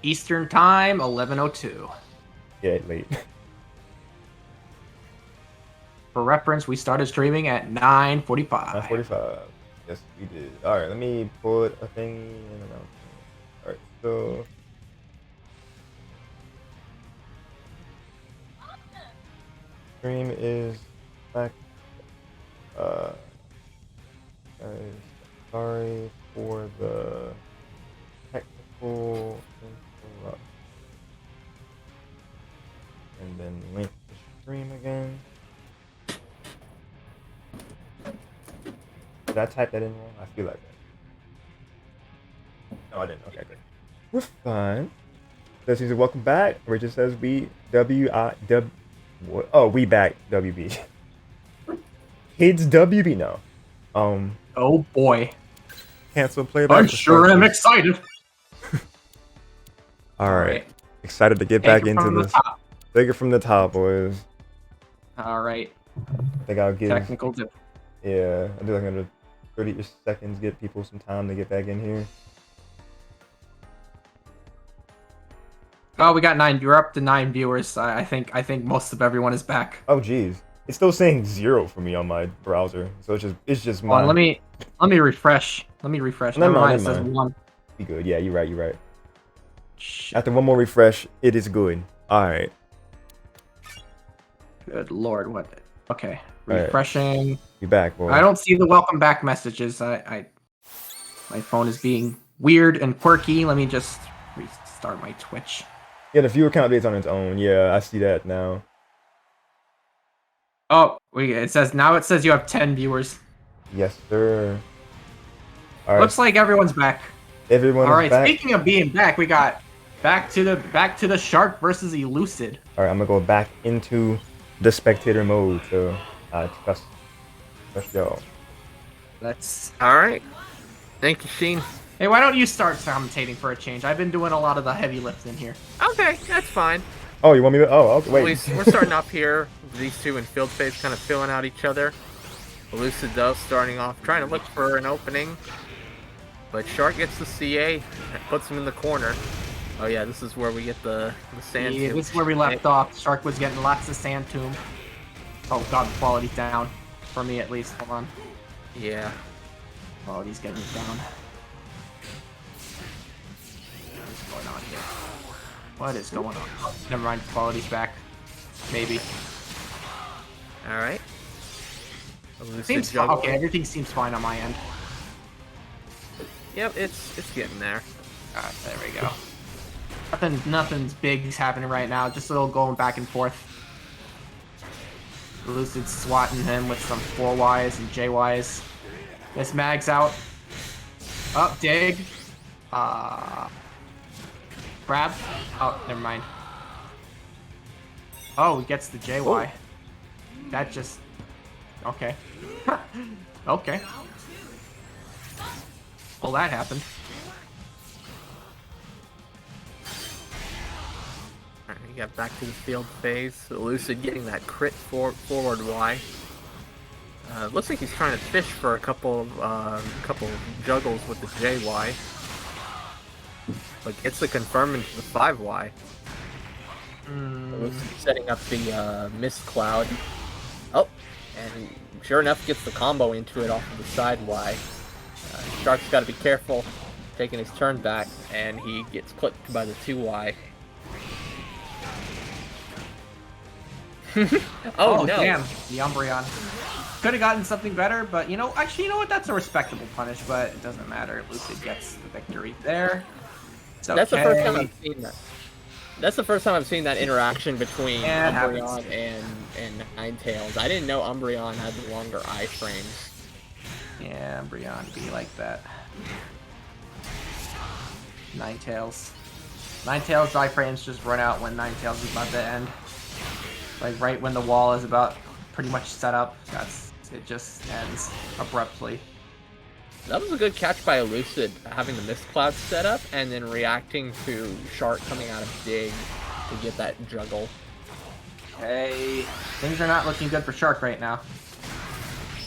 Eastern Time, 11:02. Yeah, late. For reference, we started streaming at 9:45. 9:45. Yes, we did. All right, let me put a thing in and out. All right, so stream is back. Uh, guys, sorry for the technical interruption. And then link the stream again. Did I type that in wrong? I feel like that. No, I didn't. Okay, great. We're fine. Says he's welcome back. Richard says we what? Oh, we back WB. Kids WB now. Oh boy. Cancel playback. I sure am excited. All right. Excited to get back into this. Take it from the top, boys. All right. I think I'll give technical dip. Yeah, I'll do like another 30 seconds. Get people some time to get back in here. Oh, we got 9. You're up to 9 viewers. I think most of everyone is back. Oh, geez. It's still saying 0 for me on my browser, so it's just mine. Let me refresh. Never mind. It says 1. Be good. Yeah, you're right. Shit. After one more refresh, it is good. All right. Good lord, what? Okay, refreshing. Right. Be back, boy. I don't see the welcome back messages. My phone is being weird and quirky. Let me just restart my Twitch. Yeah, the viewer count is on its own. Yeah, I see that now. Oh, it says you have 10 viewers. Yes, sir. All right. Looks like everyone's back. Everyone. All right. Back. Speaking of being back, we got back to the Shark versus Elucid. All right, I'm gonna go back into the spectator mode. So trust y'all. Let's. All right. Thank you, Sheen. Hey, why don't you start commentating for a change? I've been doing a lot of the heavy lifting here. Okay, that's fine. Oh, you want me to? Oh, okay, wait. We're starting off here. These two in field phase kind of filling out each other. Elucid, though, starting off, trying to look for an opening. But Shark gets the CA, and puts him in the corner. Oh yeah, this is where we get the sand tomb. This is where we left off. Shark was getting lots of sand tomb. Oh god, the quality's down. For me at least. Hold on. Yeah. Quality's getting down. What's going on here? What is going on? Oh, never mind, quality's back. Maybe. Alright. Seems fine. Okay, everything seems fine on my end. Yep, it's getting there. Alright, there we go. Nothing's big is happening right now. Just a little going back and forth. Elucid swatting him with some 4Ys and JYs. This mag's out. Up, dig. Grab. Oh, never mind. Oh, he gets the JY. That just... Okay. Okay. Well, that happened. Alright, we got back to the field phase. Elucid getting that crit forward Y. Looks like he's trying to fish for a couple juggles with the JY. But gets the confirm into the 5Y. Elucid setting up the mist cloud. Oh, and sure enough gets the combo into it off of the side Y. Shark's got to be careful, taking his turn back, and he gets clipped by the 2Y. Oh no! Damn, the Umbreon. Could have gotten something better, but you know what? That's a respectable punish, but it doesn't matter. Elucid gets the victory there. It's okay. That's the first time I've seen that. That's the first time I've seen that interaction between Umbreon and Ninetales. I didn't know Umbreon had the longer iframes. Yeah, Umbreon be like that. Ninetales iframes just run out when Ninetales is about to end. Like right when the wall is about pretty much set up. It just ends abruptly. That was a good catch by Elucid, having the Mist Cloud set up and then reacting to Shark coming out of Dig to get that juggle. Hey, things are not looking good for Shark right now.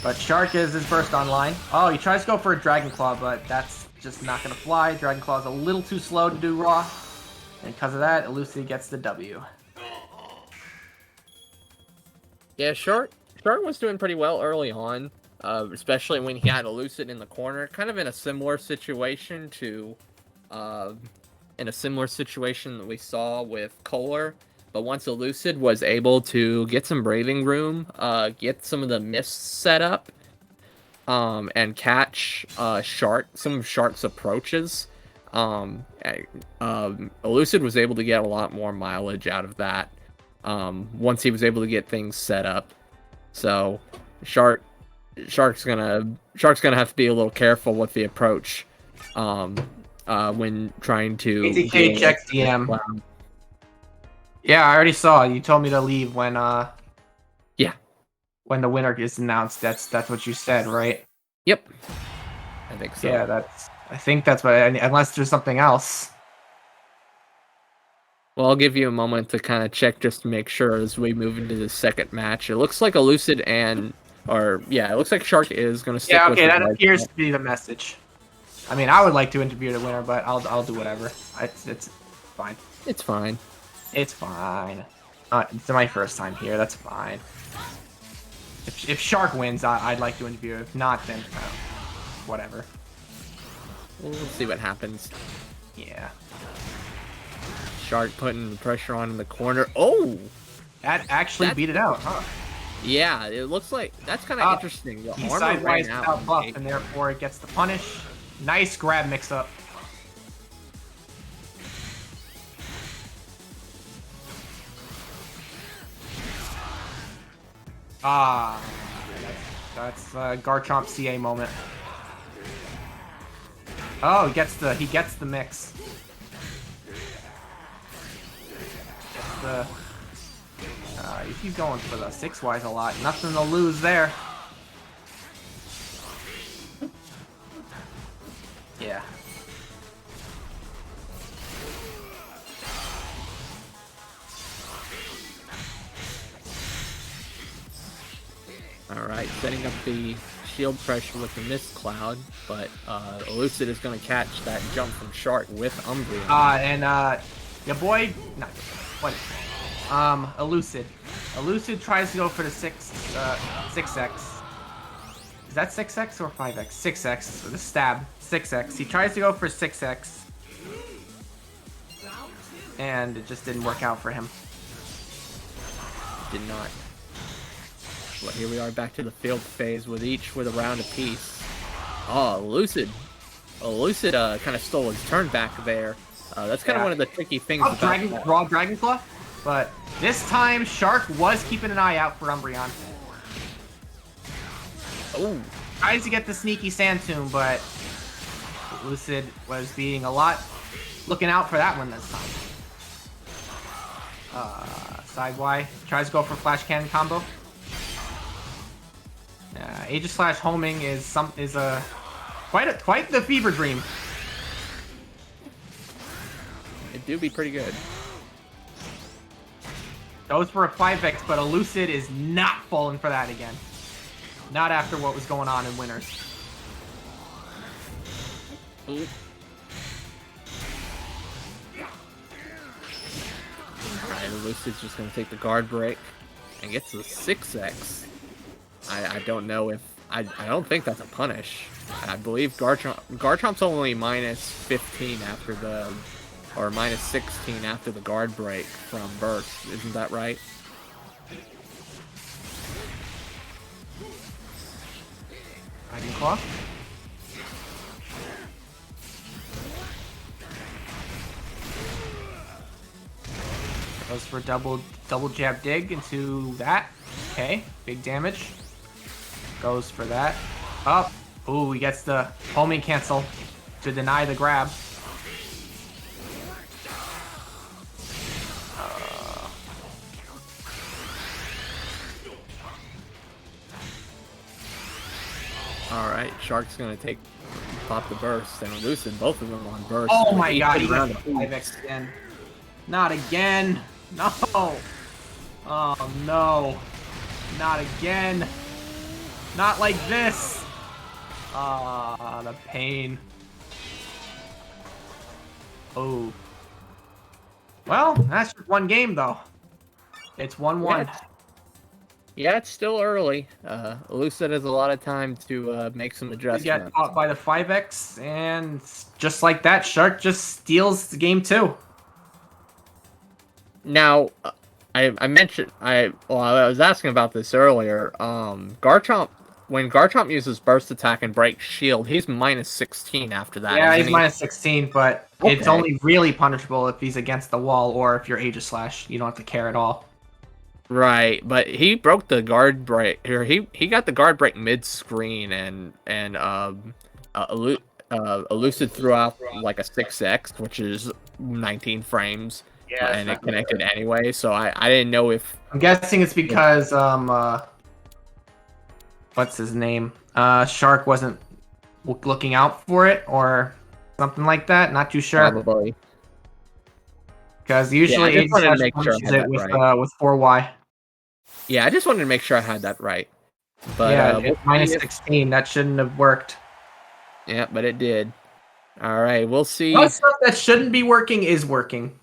But Shark is his burst online. Oh, he tries to go for a Dragon Claw, but that's just not going to fly. Dragon Claw is a little too slow to do raw. And because of that, Elucid gets the W. Yeah, Shark was doing pretty well early on, especially when he had Elucid in the corner, kind of in a similar situation to, that we saw with Kolar. But once Elucid was able to get some breathing room, get some of the mists set up, and catch some of Shark's approaches, Elucid was able to get a lot more mileage out of that. Once he was able to get things set up, so Shark's gonna have to be a little careful with the approach, when trying to. ATK check DM. Yeah, I already saw. You told me to leave when Yeah. When the winner is announced. That's what you said, right? Yep. I think so. Yeah, I think that's what. Unless there's something else. Well, I'll give you a moment to kind of check just to make sure as we move into the second match. It looks like Elucid it looks like Shark is going to stick with okay, that right appears now. to be the message. I mean, I would like to interview the winner, but I'll do whatever. It's fine. It's fine. It's fine. It's my first time here. That's fine. If Shark wins, I'd like to interview. If not, then whatever. We'll see what happens. Yeah. Shark putting the pressure on in the corner. Oh! That actually beat it out, huh? Yeah, it looks like that's kind of interesting. The He's armor sideways ran out without on buff, Jake. and therefore it gets the punish. Nice grab mix-up. That's Garchomp CA moment. Oh, he gets the mix. He's going for the 6Ys a lot. Nothing to lose there. Yeah. Alright, setting up the shield pressure with the Mist Cloud, but Elucid is going to catch that jump from Shark with Umbreon. Your boy, Elucid. Elucid tries to go for the 6x. Is that 6x or 5x? 6x. The stab. 6x. He tries to go for 6x. And it just didn't work out for him. Did not. Well, here we are back to the field phase with each with a round apiece. Oh, Elucid kind of stole his turn back there. That's kind of one of the tricky things about Raw Dragon Claw. But this time, Shark was keeping an eye out for Umbreon. Oh. Tries to get the sneaky Sand Tomb, but Elucid was being looking out for that one this time. Side Y tries to go for Flash Cannon combo. Aegis / homing is quite the fever dream. It do be pretty good. Goes for a 5x, but Elucid is not falling for that again. Not after what was going on in Winners. Ooh. Alright, Elucid's just going to take the guard break and gets the 6x. I don't know if... I don't think that's a punish. I believe Garchomp's only minus 15 after the... or minus 16 after the guard break from Burst. Isn't that right? Dragon Claw. Goes for double jab dig into that. Okay, big damage. Goes for that. Up. Ooh, he gets the homing cancel to deny the grab. Alright, Shark's gonna pop the burst and Elucid, both of them on burst. Oh my god, he got the 5x again. Not again. No. Oh no. Not again. Not like this. Ah, the pain. Oh. Well, that's just one game though. It's 1-1. Yeah, it's still early. Elucid has a lot of time to make some They adjustments. get caught by the 5x, and just like that, Shark just steals the game too. Now, I mentioned I was asking about this earlier. Garchomp, when Garchomp uses burst attack and break shield, he's minus 16 after that. Yeah, he's isn't he? minus 16, but it's Okay. only really punishable if he's against the wall or if you're Aegis Slash. You don't have to care at all. Right, but he broke the guard break. Or he got the guard break mid screen and Elucid threw out like a 6x, which is 19 frames. Yeah, And it connected anyway, so I didn't know if I'm guessing it's because what's his name? Shark wasn't looking out for it or something like that. Not too sure. probably. Because usually Yeah, I just wanted to Aegis make sure I punishes had it that right. with 4Y. Yeah, I just wanted to make sure I had that right. But Yeah, we'll minus see if- 16. That shouldn't have worked. Yeah, but it did. All right, we'll see. Most stuff that shouldn't be working is working.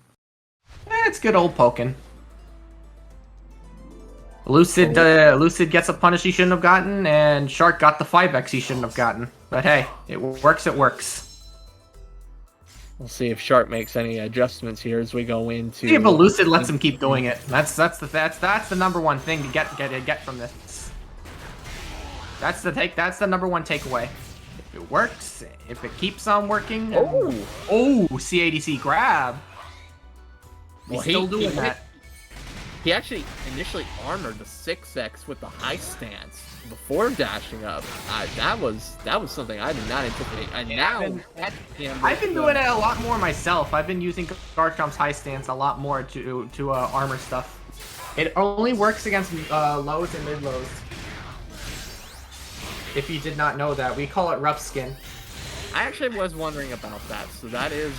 It's good old poking. Lucid gets a punish he shouldn't have gotten, and Shark got the 5x he shouldn't have gotten. But hey, it works, it works. We'll see if Sharp makes any adjustments here as we go into. See if Elucid lets him keep doing it. That's the number one thing to get from this. That's the number one takeaway. If it works, if it keeps on working. Oh, CADC grab. He's Well, still doing that. He actually initially armored the 6x with the high stance before dashing up. That was something I did not anticipate. And now I've been doing it a lot more myself. I've been using Garchomp's high stance a lot more to armor stuff. It only works against lows and mid lows. If you did not know that, we call it rough skin. I actually was wondering about that, so that is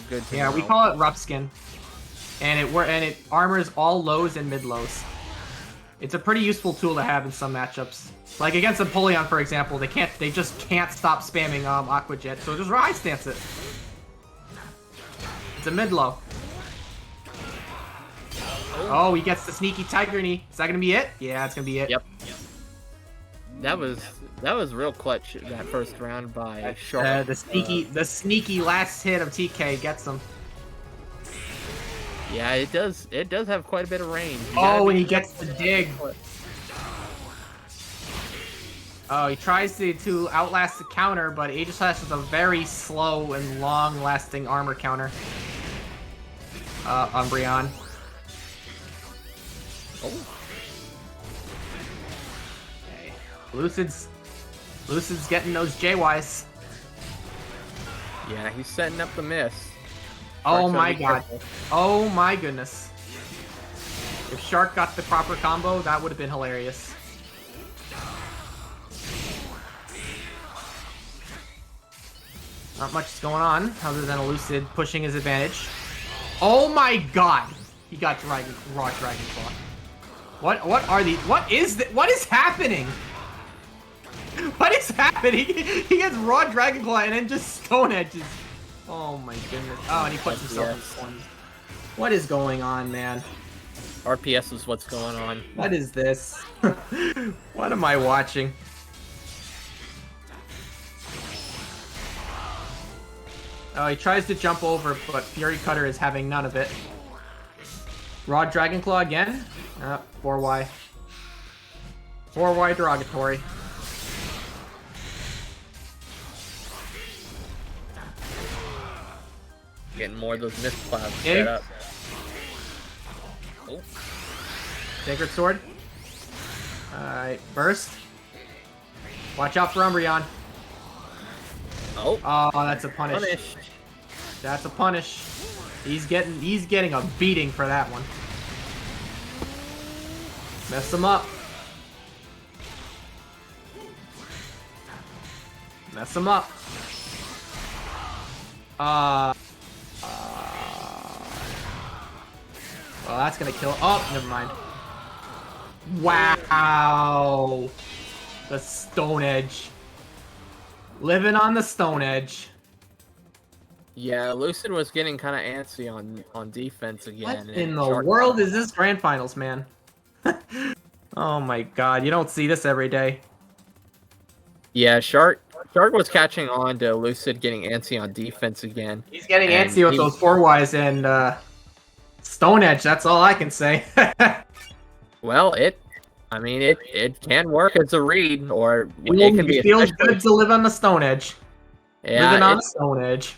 good to know. Yeah, we call it rough skin, and it armors all lows and mid lows. It's a pretty useful tool to have in some matchups. Like against Empoleon, for example, they just can't stop spamming Aqua Jet, so just high stance it. It's a mid low. Oh, he gets the sneaky Tiger Knee. Is that gonna be it? Yeah, it's gonna be it. Yep. That was real clutch that first round by Sharp. The sneaky last hit of TK gets him. Yeah, it does have quite a bit of range. Oh, and he gets the dig. Oh, he tries to outlast the counter, but Aegis Slash is a very slow and long-lasting armor counter. Umbreon. Oh. Okay. Lucid's getting those JYs. Yeah, he's setting up the miss. Oh Shark's my gotta be god. careful. Oh my goodness. If Shark got the proper combo, that would have been hilarious. Not much is going on, other than Elucid pushing his advantage. Oh my god! He got raw Dragon Claw. What is happening? What is happening? He gets raw Dragon Claw and then just Stone Edges. Oh my goodness. Oh, and he puts himself in slums. What is going on, man? RPS is what's going on. What is this? What am I watching? Oh, he tries to jump over, but Fury Cutter is having none of it. Raw Dragon Claw again? 4Y. 4Y derogatory. Getting more of those mist clouds Dig. set up. Oh. Sacred Sword. Alright, burst. Watch out for Umbreon. Oh. Oh, that's a punish. Punish. That's a punish. He's getting a beating for that one. Mess him up. Mess him up. Well, that's gonna kill. Oh, never mind. Wow. The Stone Edge. Living on the Stone Edge. Yeah, Lucid was getting kind of antsy on defense again. What and in the Shark- world is this grand finals, man? Oh my god, you don't see this every day. Yeah, Shark was catching on to Lucid getting antsy on defense again. He's getting And antsy with those 4Ys and Stone Edge, that's all I can say. Well, I mean, it can work as a read, or it can be It feels especially- good to live on the Stone Edge. Living on the Stone Edge.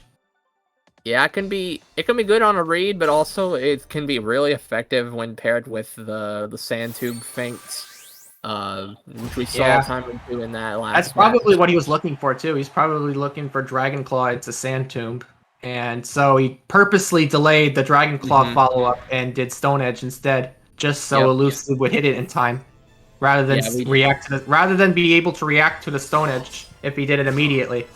Yeah, it can be good on a read, but also it can be really effective when paired with the sand tube feints, which we saw time into in that last. That's probably what he was looking for too. He's probably looking for Dragon Claw into Sand Tomb, and so he purposely delayed the Dragon Claw follow up and did Stone Edge instead, just so Elucid would hit it in time, rather than rather than be able to react to the Stone Edge if he did it immediately.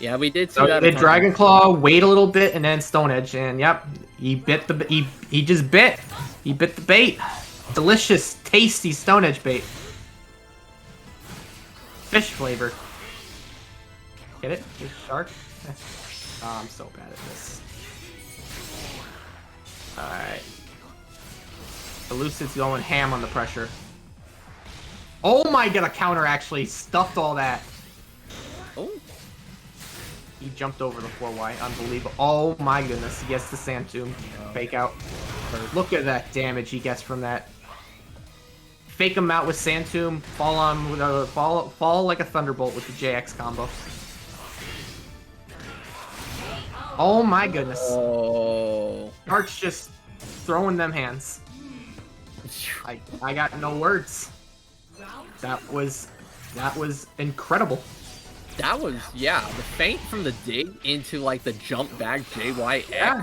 Yeah, we did see So that. he did Dragon Claw, wait a little bit, and then Stone Edge, and yep, he bit the he just bit. He bit the bait. Delicious, tasty Stone Edge bait. Fish flavor. Get it? Fish shark? Oh, I'm so bad at this. Alright. Elucid's going ham on the pressure. Oh my god, a counter actually stuffed all that. Oh. He jumped over the 4Y. Unbelievable. Oh my goodness. He gets the Sand Tomb. Fake out. Look at that damage he gets from that. Fake him out with Sand Tomb. Fall on with a fall like a Thunderbolt with the JX combo. Oh my goodness. Oh. Arch just throwing them hands. I got no words. That was incredible. That was, the feint from the dig into like the jump back JYX. Yeah,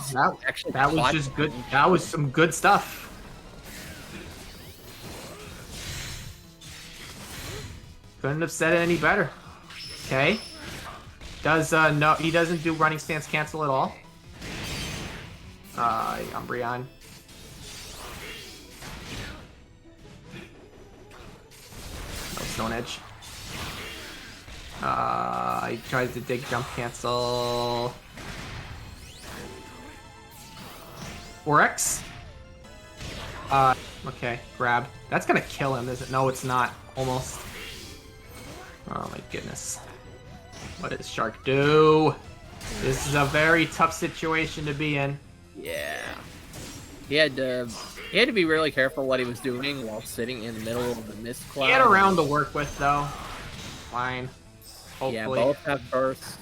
that was just good. That was some good stuff. Couldn't have said it any better. Okay. No, he doesn't do running stance cancel at all. Umbreon. No Stone Edge. He tries to dig jump cancel. 4X? Okay, grab. That's gonna kill him, is it? No, it's not. Almost. Oh my goodness. What does Shark do? This is a very tough situation to be in. Yeah. He had to be really careful what he was doing while sitting in the middle of the mist cloud. He had a round to work with, though. Fine. Hopefully. Yeah, both have burst.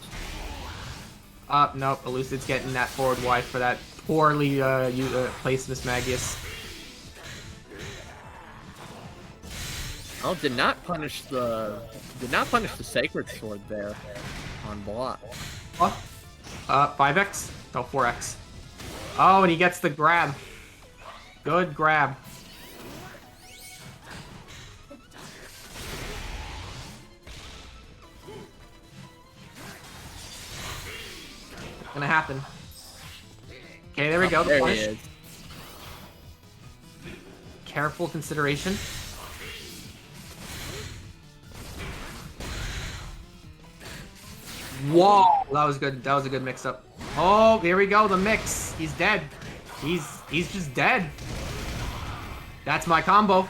Nope. Elucid's getting that forward Y for that poorly placed Miss Magius. Oh, did not punish the Sacred Sword there on block. What? 5X? No, 4X. Oh, and he gets the grab. Good grab. What's gonna happen? Okay, there we go. The There punish. he is. Careful consideration. Whoa, that was good. That was a good mix-up. Oh, here we go. The mix. He's dead. He's just dead. That's my combo.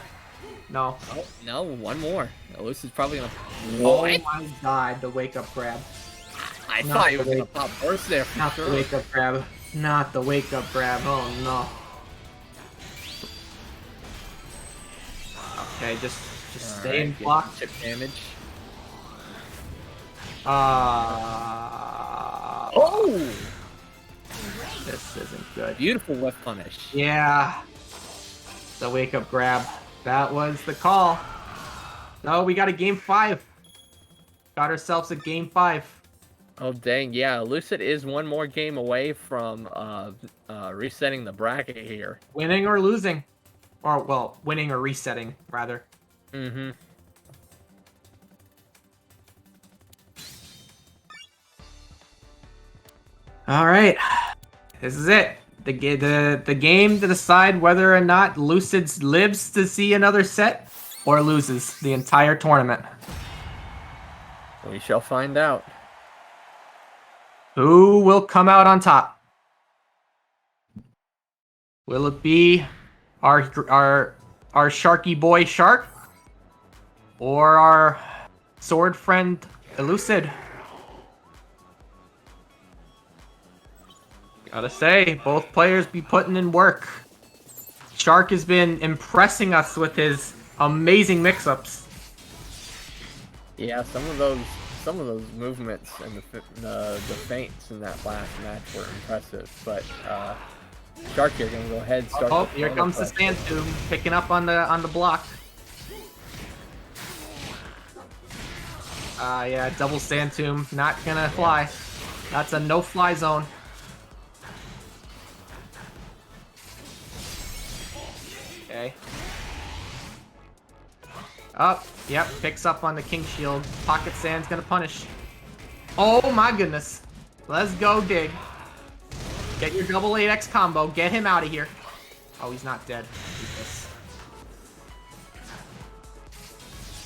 No. Oh, no, one more. Elucid's probably gonna. Oh What? my god, the wake-up grab. I Not thought he was the gonna wake- pop burst there for Not sure. the wake-up grab. Not the wake-up grab. Oh no. Okay, just stay in Alright, block. Chip damage. Oh! This isn't good. Beautiful whiff punish. Yeah. The wake-up grab. That was the call. No, we got a game 5. Got ourselves a game 5. Oh dang, yeah, Lucid is one more game away from resetting the bracket here. Winning or losing. Or, well, winning or resetting, rather. Mm-hmm. Alright. This is it. The game to decide whether or not Lucid lives to see another set or loses the entire tournament. We shall find out. Who will come out on top? Will it be our Sharky boy Shark, or our sword friend Elucid? Gotta say, both players be putting in work. Shark has been impressing us with his amazing mix-ups. Yeah, some of those movements and the feints in that last match were impressive. But Shark here gonna go ahead and start. Oh, here comes the Sand Tomb, picking up on the block. Yeah, double Sand Tomb, not gonna fly. That's a no-fly zone. Okay. Up, yep, picks up on the King Shield. Pocket Sand's gonna punish. Oh my goodness. Let's go dig. Get your double 8x combo. Get him out of here. Oh, he's not dead.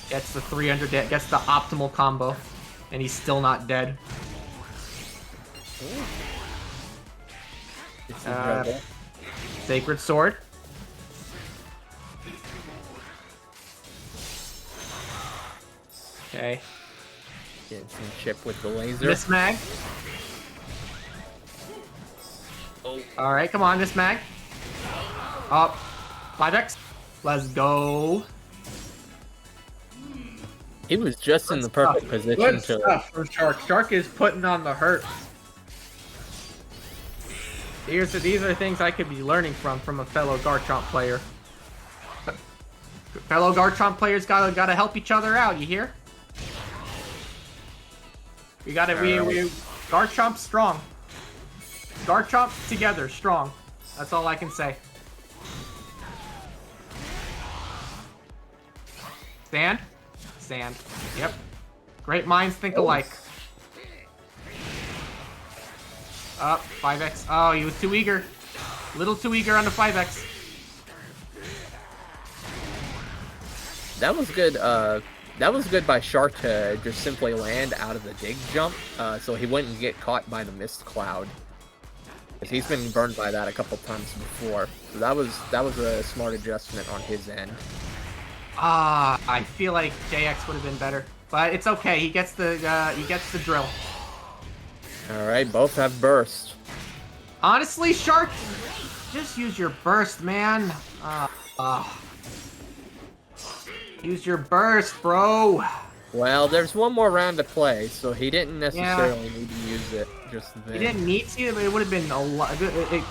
Gets the 300, gets the optimal combo. And he's still not dead. Sacred Sword. Okay. Getting some chip with the laser. Miss Mag. Oh. Alright, come on, Miss Mag. Up. 5x. Let's go. He was just in the perfect position Good to. stuff from Shark. Shark is putting on the hurt. These are things I could be learning from a fellow Garchomp player. Fellow Garchomp players gotta help each other out. You hear? We Garchomp strong. Garchomp together, strong. That's all I can say. Stand? Stand. Yep. Great minds think alike. Up, 5x. Oh, he was too eager. A little too eager on the 5x. That was good. That was good by Shark to just simply land out of the dig jump, so he wouldn't get caught by the mist cloud. Because he's been burned by that a couple times before. So that was a smart adjustment on his end. I feel like JX would have been better, but it's okay. He gets the drill. All right, both have burst. Honestly, Shark, just use your burst, man. Use your burst, bro. Well, there's one more round to play, so he didn't necessarily need to use it just then. He didn't need to, but it would have been a lot.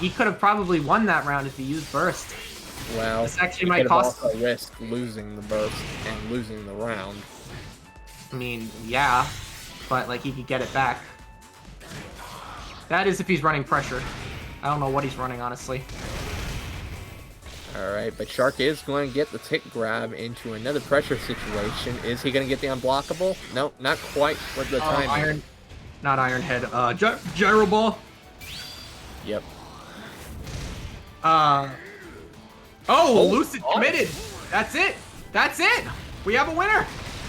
He could have probably won that round if he used burst. Well, this actually he might cost. Also risk losing the burst and losing the round. I mean, yeah, but like he could get it back. That is if he's running pressure. I don't know what he's running, honestly. Alright, but Shark is going to get the tick grab into another pressure situation. Is he going to get the unblockable? No, not quite with the time. Not Iron Head. Gyro Ball. Yep. Elucid committed. That's it. That's it. We have a winner.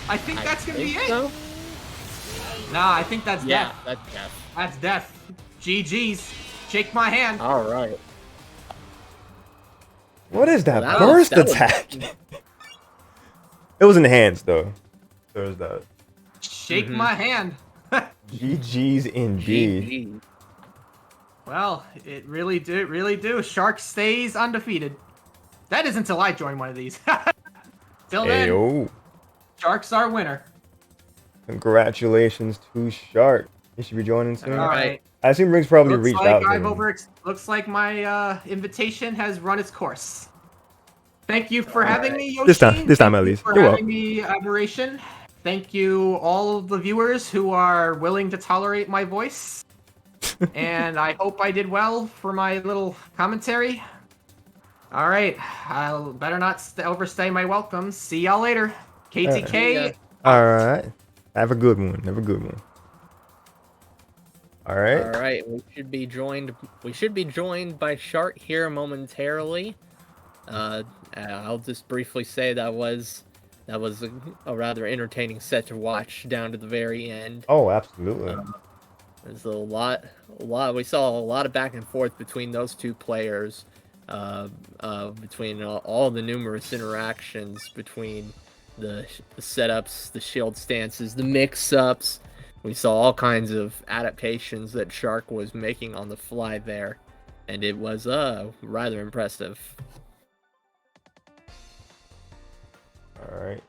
I think that's going to be it. So? Nah, I think that's death. Yeah, that's death. That's death. GG's. Shake my hand. Alright. What is that burst attack? It was in the hands though. There's that. Shake my hand. GG's indeed. GG. Well, it really do. Shark stays undefeated. That is until I join one of these. Till then, Ayo. Shark's our winner. Congratulations to Shark. He should be joining soon. All right. I assume Rick's probably reached out to him. Looks like my invitation has run its course. Thank you for having me, Yoshi. This time at least. For having me, Aberration. Thank you, all of the viewers who are willing to tolerate my voice. And I hope I did well for my little commentary. All right, I'll better not overstay my welcome. See y'all later. KTK. All right. Have a good one. Have a good one. All right. All right. We should be joined by Shark here momentarily. I'll just briefly say that was a rather entertaining set to watch down to the very end. Oh, absolutely. There's a lot. We saw a lot of back and forth between those two players, between all the numerous interactions between the setups, the shield stances, the mix-ups. We saw all kinds of adaptations that Shark was making on the fly there, and it was rather impressive. All right.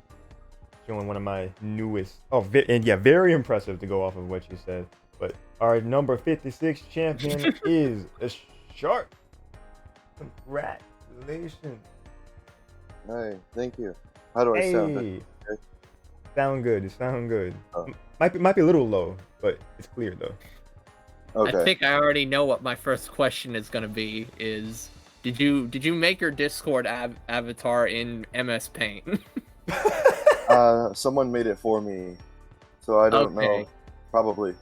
Showing one of my newest. Oh, and yeah, very impressive to go off of what you said. But our number 56 champion is a Shark. Congratulations. Hey, thank you. How do I sound? Hey, sound good. You sound good. Oh. Might be a little low, but it's clear though. Okay. I think I already know what my first question is gonna be. Is did you make your Discord avatar in MS Paint? Someone made it for me, so I don't know. Probably.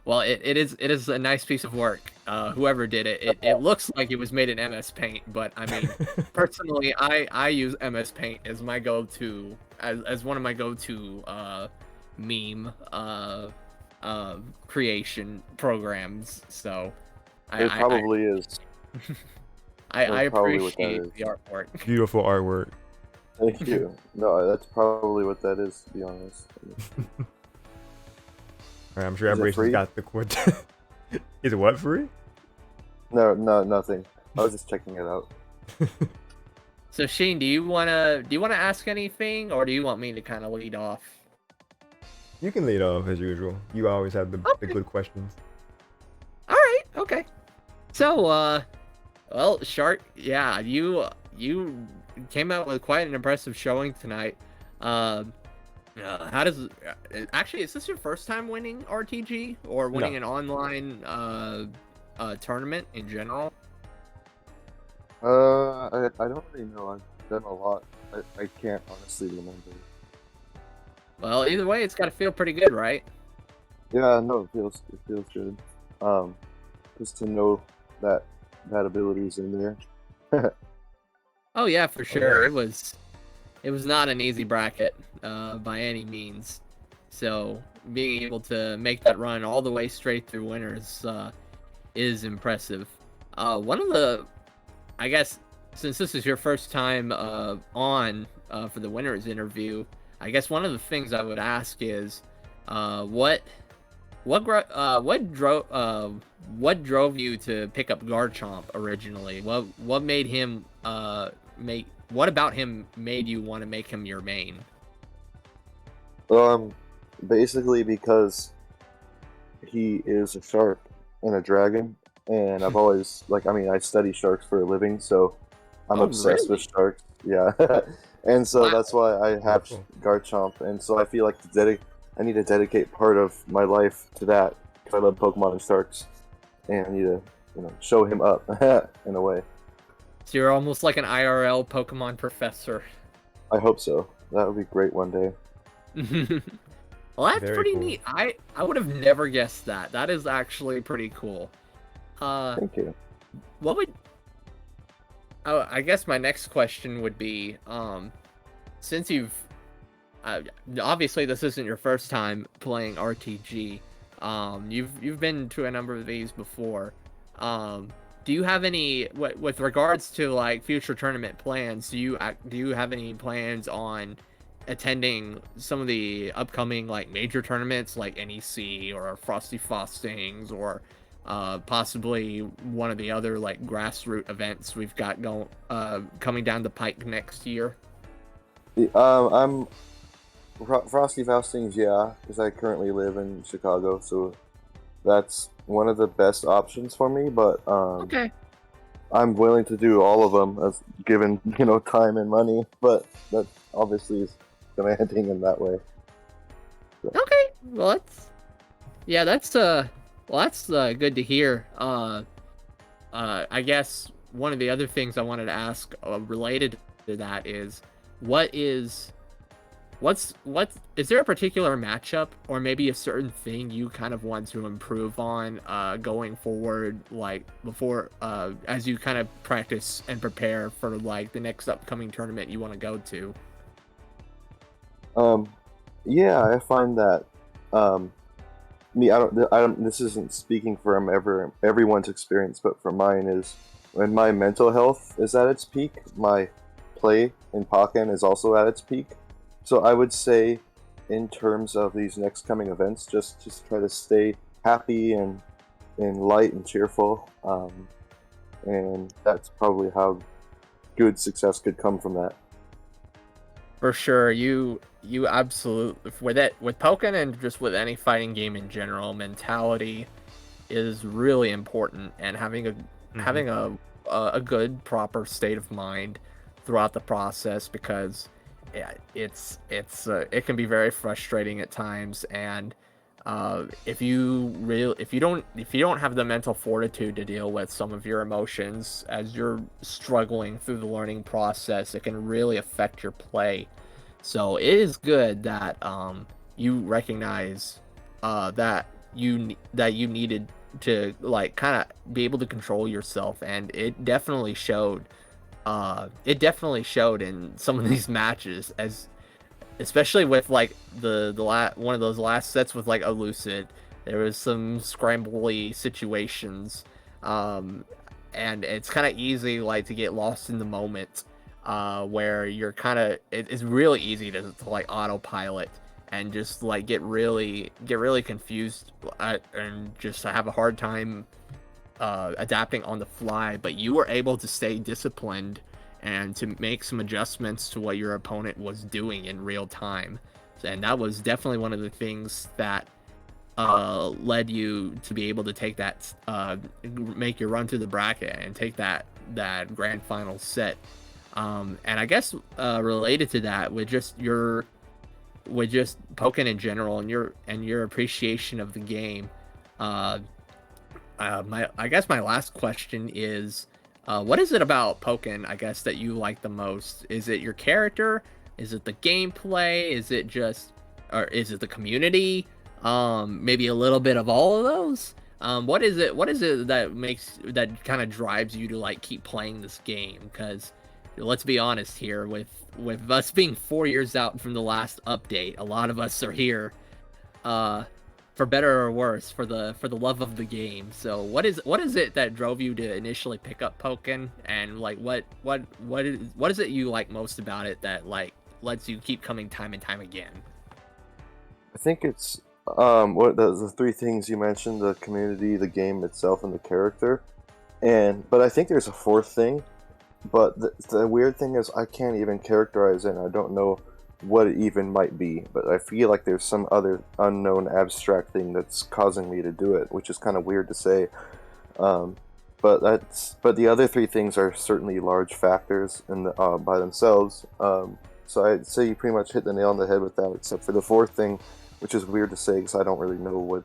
Well, it is a nice piece of work. Whoever did it, it looks like it was made in MS Paint, but I mean, personally, I use MS Paint as my go-to, as one of my go-to meme creation programs. So It probably is. I probably what that appreciate is. the artwork. Beautiful artwork. Thank you. No, that's probably what that is, to be honest. Alright, I'm sure Is it Aberation's free? got the quote. Is it what, free? No, nothing. I was just checking it out. So Sheen, do you wanna ask anything, or do you want me to kind of lead off? You can lead off as usual. You always have the Okay. good questions. All right, okay. So, well, Shark, yeah, you came out with quite an impressive showing tonight. How does actually is this your first time winning RTG or winning an online tournament in general? I don't really know. I've done a lot. I can't honestly remember. Well, either way, it's got to feel pretty good, right? Yeah, no, it feels good. Just to know that ability's in there. Oh yeah, for Oh, sure. yeah. It was not an easy bracket by any means. So being able to make that run all the way straight through winners is impressive. One of the, I guess, since this is your first time on for the winners interview, I guess one of the things I would ask is, what drove you to pick up Garchomp originally? What made him what about him made you want to make him your main? Basically because he is a shark and a dragon, and I've always I study sharks for a living, so I'm Oh, obsessed really? with sharks. Yeah, and so Wow. that's why I have Cool. Garchomp, and so I feel like I need to dedicate part of my life to that because I love Pokemon and sharks, and I need to show him up in a way. So you're almost like an IRL Pokemon professor. I hope so. That would be great one day. Well, that's Very pretty cool. neat. I would have never guessed that. That is actually pretty cool. Thank you. What would... Oh, I guess my next question would be, since you've... obviously, this isn't your first time playing RTG. You've been to a number of these before. Do you have any... With regards to, like, future tournament plans, do you have any plans on attending some of the upcoming like major tournaments like NEC or Frosty Frostings or possibly one of the other like grassroots events we've got going coming down the pike next year? I'm Frosty Faustings, yeah, because I currently live in Chicago, so that's one of the best options for me. But Okay. I'm willing to do all of them as given time and money. But that obviously is demanding in that way. Okay. Well, that's good to hear. I guess one of the other things I wanted to ask related to that is what's is there a particular matchup or maybe a certain thing you kind of want to improve on going forward, like before as you kind of practice and prepare for like the next upcoming tournament you want to go to? Yeah, I find that me, I don't. This isn't speaking from everyone's experience, but for mine is when my mental health is at its peak, my play in Pokken is also at its peak. So I would say, in terms of these next coming events, just try to stay happy and light and cheerful, and that's probably how good success could come from that. For sure, you absolutely with Pokken and just with any fighting game in general, mentality is really important, and having a good proper state of mind throughout the process, because it can be very frustrating at times, and if you don't have the mental fortitude to deal with some of your emotions as you're struggling through the learning process, it can really affect your play. So it is good that you recognize that you needed to like kind of be able to control yourself, and it definitely showed. It definitely showed in some of these matches, as especially with like one of those last sets with like Elucid. There was some scrambly situations, um, and it's kind of easy like to get lost in the moment, where you're kind of it's really easy to like autopilot and just like get really confused, and just have a hard time adapting on the fly. But you were able to stay disciplined and to make some adjustments to what your opponent was doing in real time. And that was definitely one of the things that led you to be able to take that, make your run through the bracket and take that grand final set. And I guess related to that, with just Pokken in general and your appreciation of the game, I guess my last question is, what is it about Pokken, I guess, that you like the most? Is it your character? Is it the gameplay? Or is it the community? Maybe a little bit of all of those. What is it? What is it that kind of drives you to like keep playing this game? Because let's be honest here, with us being 4 years out from the last update, a lot of us are here, for better or worse, for the love of the game. So what is it that drove you to initially pick up Pokken, and like what is it you like most about it that like lets you keep coming time and time again? I think it's what the three things you mentioned: the community, the game itself, and the character. But I think there's a fourth thing. But the weird thing is, I can't even characterize it, and I don't know what it even might be. But I feel like there's some other unknown abstract thing that's causing me to do it, which is kind of weird to say. Um, but the other three things are certainly large factors in by themselves. So I'd say you pretty much hit the nail on the head with that, except for the fourth thing, which is weird to say because I don't really know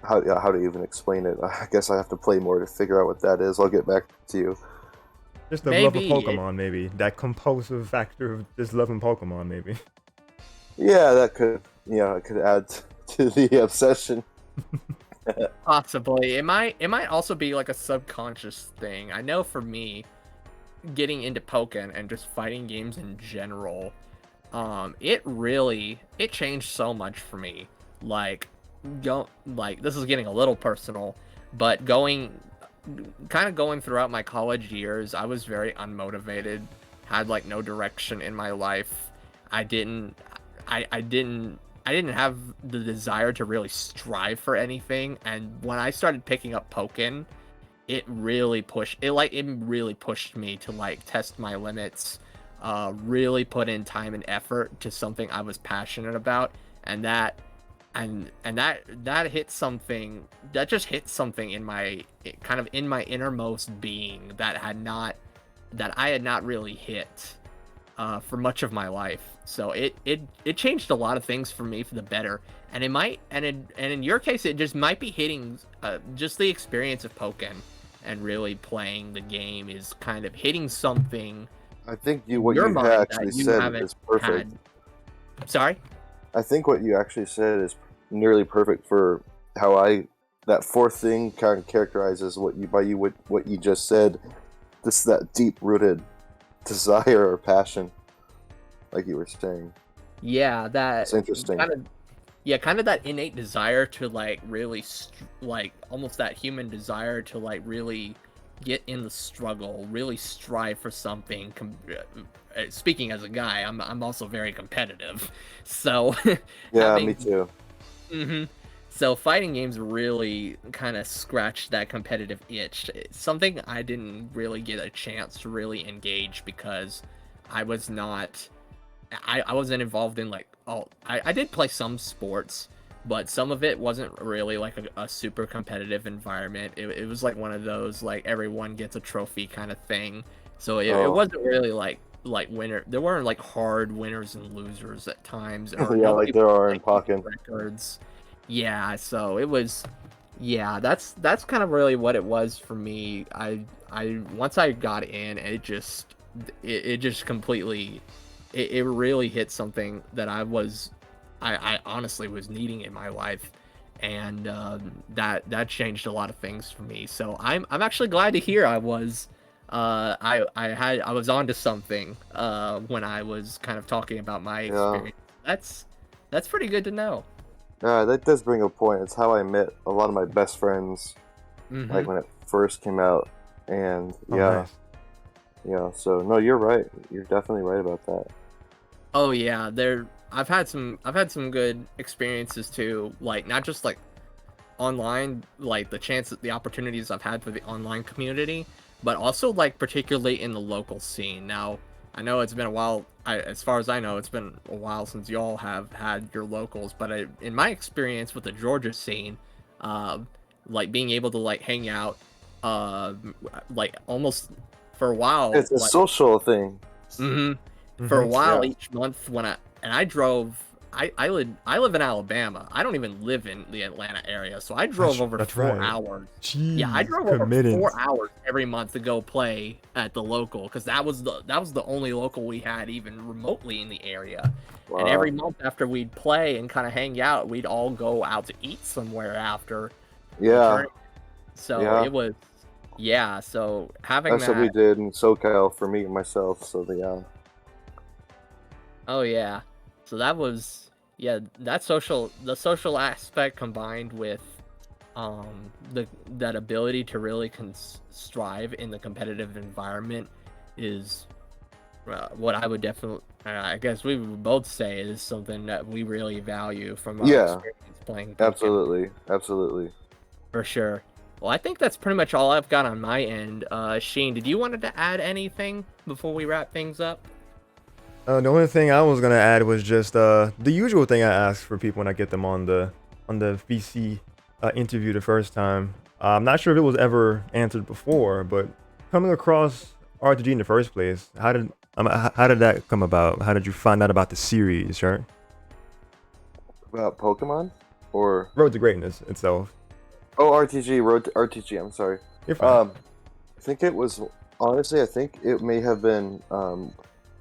how to even explain it. I guess I have to play more to figure out what that is. I'll get back to you. Just the love of Pokemon, maybe. That compulsive factor of just loving Pokemon, maybe. Yeah, that could, it could add to the obsession. Possibly. It might also be like a subconscious thing. I know for me, getting into Pokken and just fighting games in general, it changed so much for me. Like this is getting a little personal, but going throughout my college years, I was very unmotivated, had like no direction in my life. I didn't have the desire to really strive for anything. And when I started picking up Pokken, it really pushed me to like test my limits, really put in time and effort to something I was passionate about. And that hit something, that just hit something in my innermost being that I had not really hit for much of my life. So it changed a lot of things for me for the better. And in your case, it just might be hitting just the experience of Pokken and really playing the game is kind of hitting something. I think what you actually said is perfect. Sorry? I think what you actually said is nearly perfect for how that fourth thing kind of characterizes what you just said. This that deep-rooted desire or passion, like you were saying. Yeah, that's interesting. yeah, kind of that innate desire to like really like almost that human desire to like really get in the struggle, really strive for something. Speaking as a guy, I'm also very competitive, so Yeah, me having too. hmm so fighting games really kind of scratched that competitive itch. It's something I didn't really get a chance to really engage because I was not I wasn't involved in like I did play some sports, but some of it wasn't really like a super competitive environment. It was like one of those like everyone gets a trophy kind of thing. So it Oh, wasn't really like winner. There weren't like hard winners and losers at times, or yeah, like nobody there are in like beating Pokken. records. Yeah, so it was. Yeah, that's kind of really what it was for me. I once I got in, it just completely it really hit something that I honestly was needing in my life, and that changed a lot of things for me. So I'm actually glad to hear I was onto something when I was kind of talking about my Yeah. experience. That's pretty good to know. Yeah, that does bring a point. It's how I met a lot of my best friends, Hmm. like when it first came out. And Oh, yeah, nice. yeah. So no, you're right. You're definitely right about that. Oh yeah, I've had some good experiences too, like not just like online, like the opportunities I've had for the online community, but also like particularly in the local scene. Now, I know it's been a while. As far as I know, it's been a while since y'all have had your locals, but in my experience with the Georgia scene, uh, like being able to like hang out, uh, like almost for a while, It's a like. social thing. Mhm. For a Hmm. while Yeah. each month when I drove I live in Alabama. I don't even live in the Atlanta area. So I drove over That's 4 right. hours. Yeah, I Jeez, drove over committed. 4 hours every month to go play at the local cuz that was the only local we had even remotely in the area. And every Wow. month after we'd play and kind of hang out, we'd all go out to eat somewhere after the Yeah. tournament. So Yeah. it was yeah, so having That's what we that. did in SoCal for me and myself. So yeah. Oh yeah. So that was yeah, the social aspect combined with that ability to really strive in the competitive environment is what I would definitely I guess we would both say is something that we really value from our Yeah. experience playing Pokemon Absolutely. Absolutely. for sure. Well, I think that's pretty much all I've got on my end. Sheen, did you wanted to add anything before we wrap things up? The only thing I was gonna add was just the usual thing I ask for people when I get them on the VC interview the first time. I'm not sure if it was ever answered before, but coming across RTG in the first place, how did that come about? How did you find out about the series, right? About Pokemon or Road to Greatness itself. oh RTG Road to RTG. I'm sorry. You're fine. I think it was honestly. I think it may have been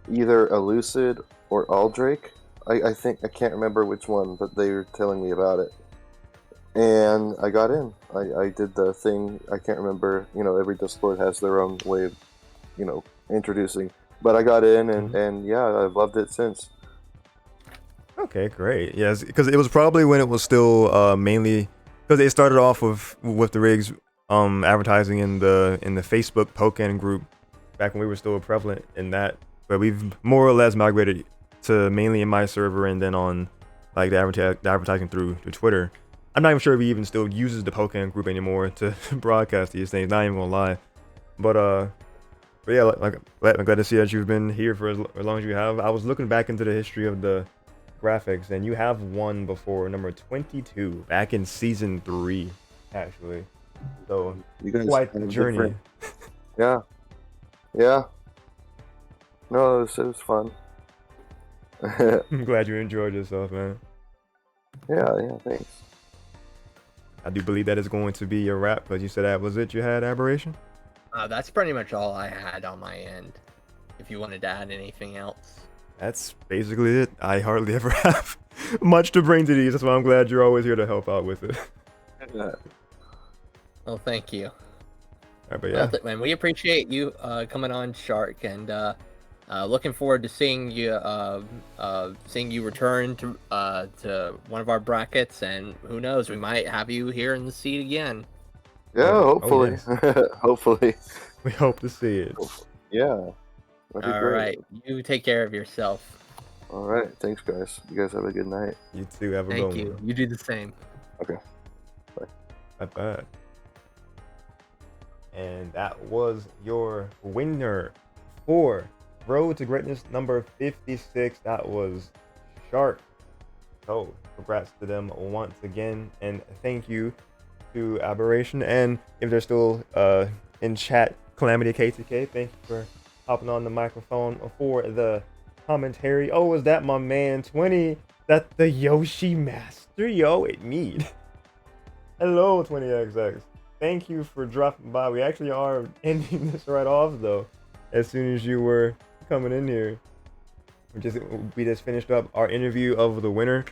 either Elucid or Aldrake. I think I can't remember which one, but they were telling me about it, and I got in. I did the thing. I can't remember. You know, every Discord has their own way of, introducing. But I got in, and yeah, I've loved it since. Okay, great. Yes, because it was probably when it was still mainly because they started off with the rigs advertising in the Facebook Pokken group back when we were still prevalent in that, but we've more or less migrated to mainly in my server and then on like the advertising through Twitter. I'm not even sure if he even still uses the Pokken group anymore to broadcast these things. Not even gonna lie, but yeah, I'm glad to see that you've been here for as long as you have. I was looking back into the history of the graphics, and you have won before, number 22, back in season 3, actually. So You guys quite have the a journey. different- Yeah, yeah. No, it was fun. Yeah, I'm glad you enjoyed yourself, man. yeah. Thanks. I do believe that is going to be your wrap, because you said that was it. You had Aberration. That's pretty much all I had on my end. If you wanted to add anything else. That's basically it. I hardly ever have much to bring to these. That's why I'm glad you're always here to help out with it. Well, thank you. All right, but yeah. Well, man, we appreciate you coming on, Shark, and Looking forward to seeing you return to one of our brackets, and who knows, we might have you here in the seat again. Yeah, Oh, hopefully. yes. Hopefully. We hope to see it. Yeah. That'd be All great. right, you take care of yourself. All right. Thanks, guys. You guys have a good night. You too. Have a Thank good you. one. You do the same. Okay. Not bad. And that was your winner for Road to Greatness number 56. That was Shark. So, congrats to them once again. And thank you to Aberration. And if they're still in chat, Calamity KTK, thank you for hopping on the microphone for the commentary. Oh, is that my man 20? That the Yoshi Master? Yo, it me. Hello, 20XX. Thank you for dropping by. We actually are ending this right off though. As soon as you were coming in here, we just finished up our interview of the winner.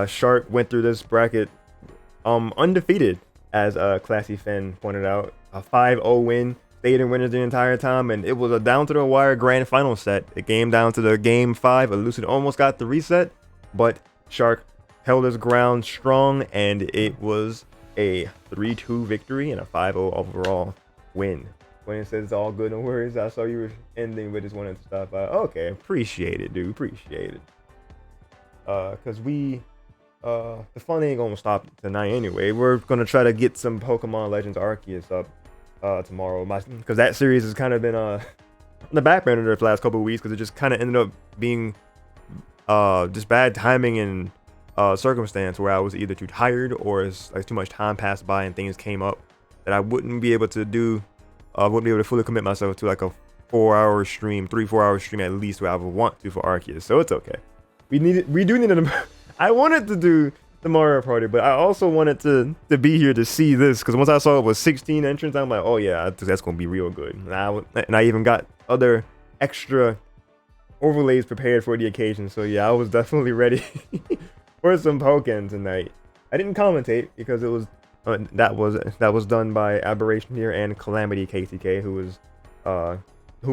Shark went through this bracket undefeated, as Classy Finn pointed out. A 5-0 win, stayed in winners the entire time, and it was a down to the wire grand final set. It came down to the game 5. Elucid almost got the reset, but Shark held his ground strong, and it was a 3-2 victory and a 5-0 overall win. When it says it's all good, no worries. I saw you were ending, but just wanted to stop by. Okay, appreciate it, dude. Appreciate it. Cause the fun ain't gonna stop tonight anyway. We're gonna try to get some Pokemon Legends Arceus up tomorrow. Cause that series has kind of been on the back burner the last couple of weeks, because it just kind of ended up being just bad timing and circumstance where I was either too tired or like too much time passed by and things came up that I wouldn't be able to do. Wouldn't be able to fully commit myself to like a 4-hour stream, 3-4 hour stream at least, where I would want to for Arceus. So it's okay. We do need a. I wanted to do the Mario Party, but I also wanted to be here to see this, because once I saw it was 16 entrants, I'm like, oh yeah, that's gonna be real good. And I even got other extra overlays prepared for the occasion. So yeah, I was definitely ready for some Pokken tonight. I didn't commentate because it was that was done by Aberration here and Calamity KTK, who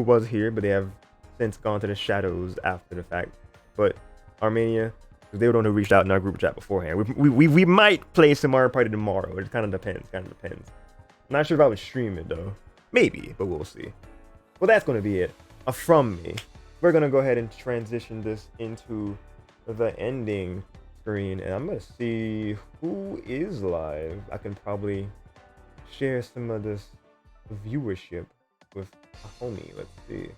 was here, but they have since gone to the shadows after the fact. But Armenia, they were the one who reached out in our group chat beforehand. We might play some Mario Party tomorrow. It kind of depends. I'm not sure if I would stream it though. Maybe, but we'll see. Well, that's gonna be it from me. We're gonna go ahead and transition this into the ending screen, and I'm gonna see who is live. I can probably share some of this viewership with a homie. Let's see.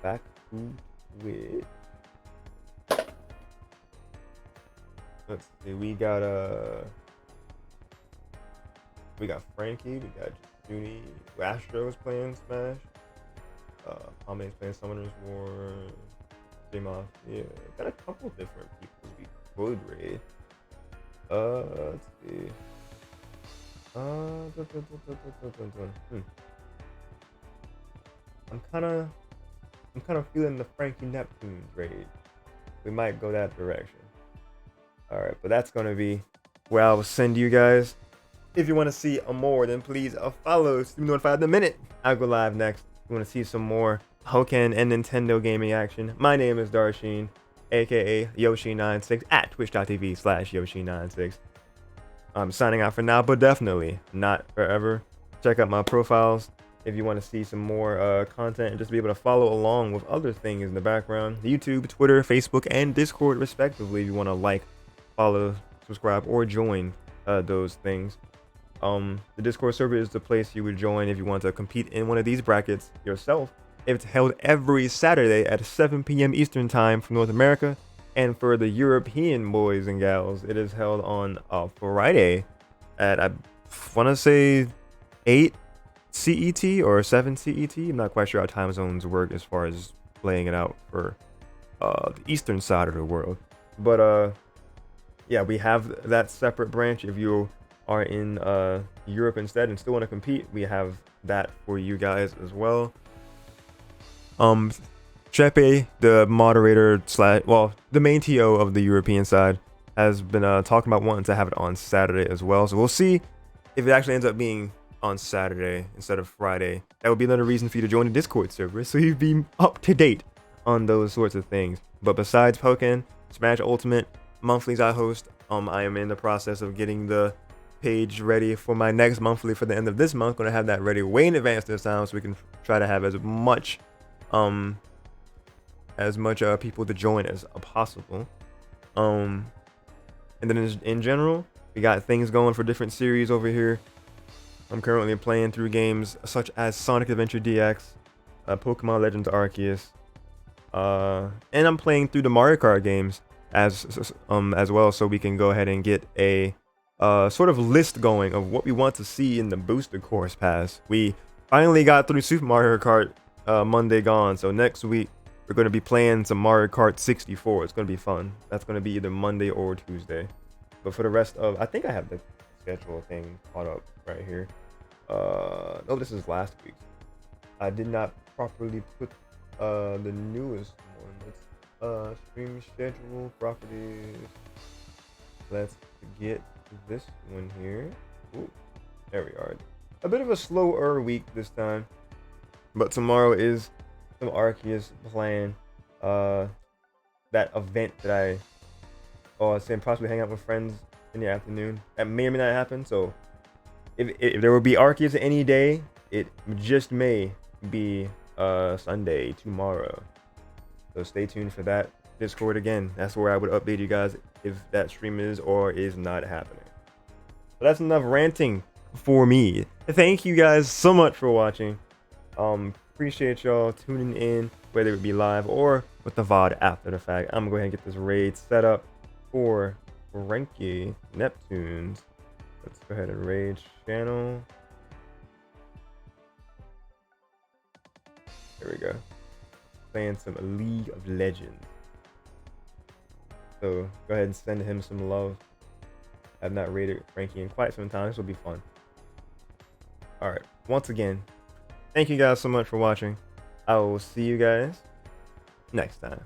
Back to Twitch. Let's see. We got Frankie. We got Junie. Astro's playing Smash. Pome's playing Summoner's War. J-Moth. Yeah, got a couple different people we could raid. Let's see. I'm kind of feeling the Frankie Neptune raid. We might go that direction. All right, but that's gonna be where I will send you guys. If you want to see more, then please follow to be notified the minute I go live next. If you want to see some more Pokken and Nintendo gaming action, my name is Darsheen, aka Yoshi96 at twitch.tv/Yoshi96. I'm signing out for now, but definitely not forever. Check out my profiles if you want to see some more content and just be able to follow along with other things in the background. YouTube, Twitter, Facebook, and Discord respectively if you want to like, follow, subscribe, or join those things. The Discord server is the place you would join if you want to compete in one of these brackets yourself. It's held every Saturday at 7 p.m. Eastern Time for North America, and for the European boys and gals, it is held on Friday at, I want to say, 8 CET or 7 CET. I'm not quite sure how time zones work as far as playing it out for the eastern side of the world. But yeah, we have that separate branch. If you are in Europe instead and still want to compete, we have that for you guys as well. Chepe, the moderator the main TO of the European side, has been talking about wanting to have it on Saturday as well. So we'll see if it actually ends up being on Saturday instead of Friday. That would be another reason for you to join the Discord server, so you'd be up to date on those sorts of things. But besides Pokken, Smash Ultimate monthlies I host, I am in the process of getting the page ready for my next monthly for the end of this month. Gonna have that ready way in advance this time, so we can try to have as much people to join as possible. And then in general, we got things going for different series over here. I'm currently playing through games such as Sonic Adventure DX, Pokemon Legends Arceus, and I'm playing through the Mario Kart games as well, so we can go ahead and get a sort of list going of what we want to see in the booster course pass. We finally got through Super Mario Kart Monday gone, so next week we're going to be playing some Mario Kart 64. It's going to be fun. That's going to be either Monday or Tuesday. But for the rest of, I think I have the schedule thing caught up right here. No, this is last week. I did not properly put the newest one. Let's stream schedule properties. Let's get to this one here. Ooh, there we are. A bit of a slower week this time, but tomorrow is some Arceus playing. That event that I saying possibly hang out with friends in the afternoon. That may or may not happen. So if there will be Arceus any day, it just may be Sunday tomorrow. So stay tuned for that. Discord again. That's where I would update you guys if that stream is or is not happening. But that's enough ranting for me. Thank you guys so much for watching. Appreciate y'all tuning in, whether it be live or with the VOD after the fact. I'm gonna go ahead and get this raid set up for Frankie Neptunes. Let's go ahead and raid channel. There we go. Playing some League of Legends. So go ahead and send him some love. I've not raided Frankie in quite some time. This will be fun. Alright, once again, thank you guys so much for watching. I will see you guys next time.